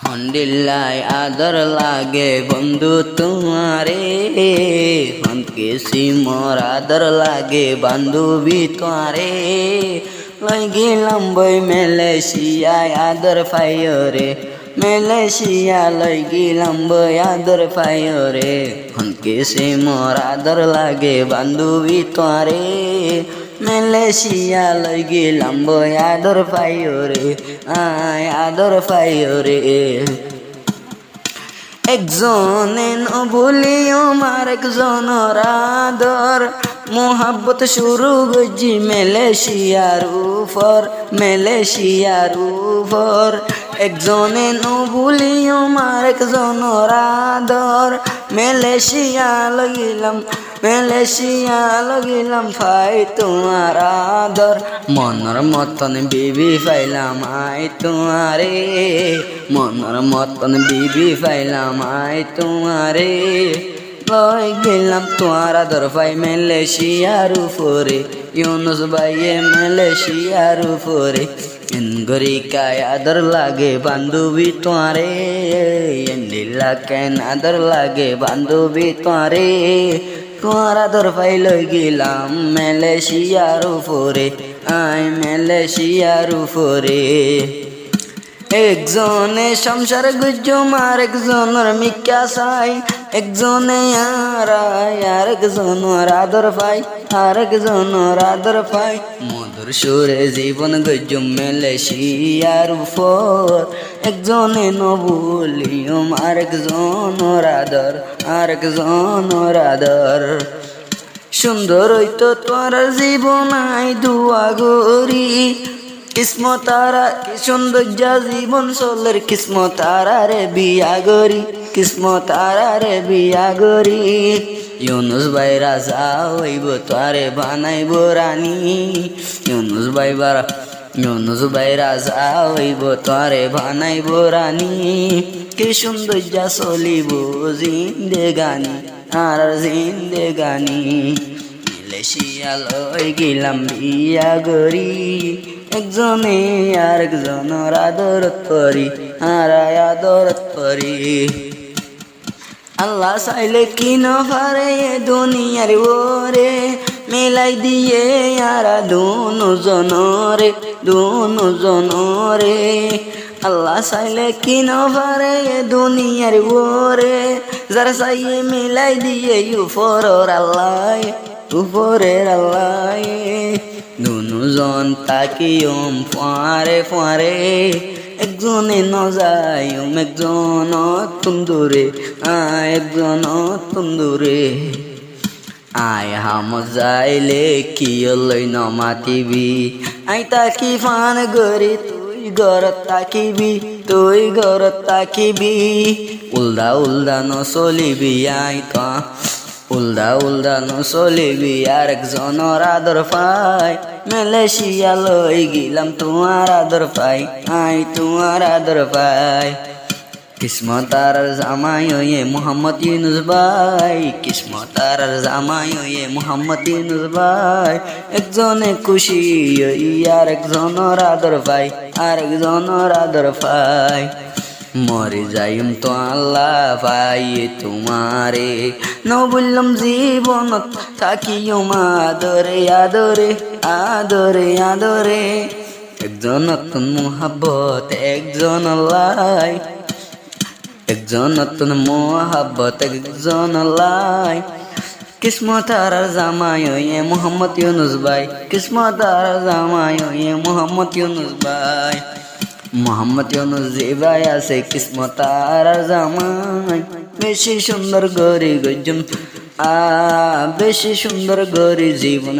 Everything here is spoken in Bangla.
হন্ডিল্লায় আদর লাগে বন্ধু তোমারে হনকে সিমর আদর লাগে বান্ধবী তোয়ারে লই গেলাম বই মালয়েশিয়ায় আদর ফাইরে মালয়েশিয়া লই গেলাম বই আদর ফাইরে হনকে সিমর আদর লাগে বান্ধবী তোয়ারে মালয়েশিয়া লই গেলাম বই আদর ফাইরে আয় আদর ফাইরে একজনে নবুলিও মার একজনের আদর মোহাব্বত শুরু গজি মালয়েশিয়ার উপর একজনে নবুলিও মার একজনের আদর মালয়েশিয়া লগিলাম ফাই তোমার আদর মনের মতন বিবি ফাইলাম আই তোমারে মনের মতন বিবি ফাইলাম আই তোমারে লই গেলাম তোমার আদর ফাই মালয়েশিয়ার উপরে ইউনুস ভাইয়ে মালয়েশিয়ার উপরে গরিকায় আদর লাগে বান্ধবী তোয়ারে এন্ডিলা কেন আদর লাগে বান্ধবী তোয়ারে তোমার আদর ফাই লই গেলাম মালয়েশিয়ার উপরে আই মালয়েশিয়ার উপরে একজনে সংসার গুজুম আর একজনের মিকা চাই একজনে আর একজনের আদর পাই আর একজনের আদর পাই মধুর সুরে জীবন গুজুম মালয়েশিয়ার উপর একজনে নবুলিয়ম আর একজনের আদর সুন্দর হইতো তোর জীবন আই দুয়া গরি কিসমত তারা কি সৌন্দর্য জীবন চলের কিসমত তারা রে বিয়া গরি ইউনুস ভাই রাজা হইব তোরে বানাইব রানী ইউনুস ভাই রাজা হইব তোরে বানাইব রানী কি সৌন্দর্য চলিব জিন্দেগানি আর জিন্দেগানি মালয়েশিয়া লই গেলাম বিয়া গরি একজনে আর একজনের আদরত পরি আল্লাহ চাইলে কি নপারে দুনিয়ার ওরে মেলাই দিয়ে আর দুজনরে আল্লাহ চাইলে কি নপারে দুনিয়ার ওরে যারা চাইয়ে মেলাই দিয়ে উপরের আল্লাহ দুজন তাকিয়ম ফারে একজনে নজায়ম একজন তুন্দুরে আয় হাম যাইলে কি লই ন মাতিবি আই তাকি ফান গরি তুই ঘরত তাকিবি উল্দা ন চলিবি আই তো উল্দা নচলিবি আর একজনের আদর পাই মালয়েশিয়া লই গেলাম তোমার আদর পাই আই তোমার আদর পাই কিসমত আর জামাই হয়ে মোহাম্মদ ইউনুস ভাই একজনে খুশি আর একজনের আদর পাই মরে যাইম তো আল্লাহ পাই তোমারে ন বললাম জীবন থাকিও আদরে একজন নতুন মোহাব্বত একজন লাই কিসমত আর জামাই মোহাম্মদ ইউনুস ভাই মোহাম্মদ ইউনুস যে ভাই আছে কিসমত আর জামাই বেশি সুন্দর গরি জীবন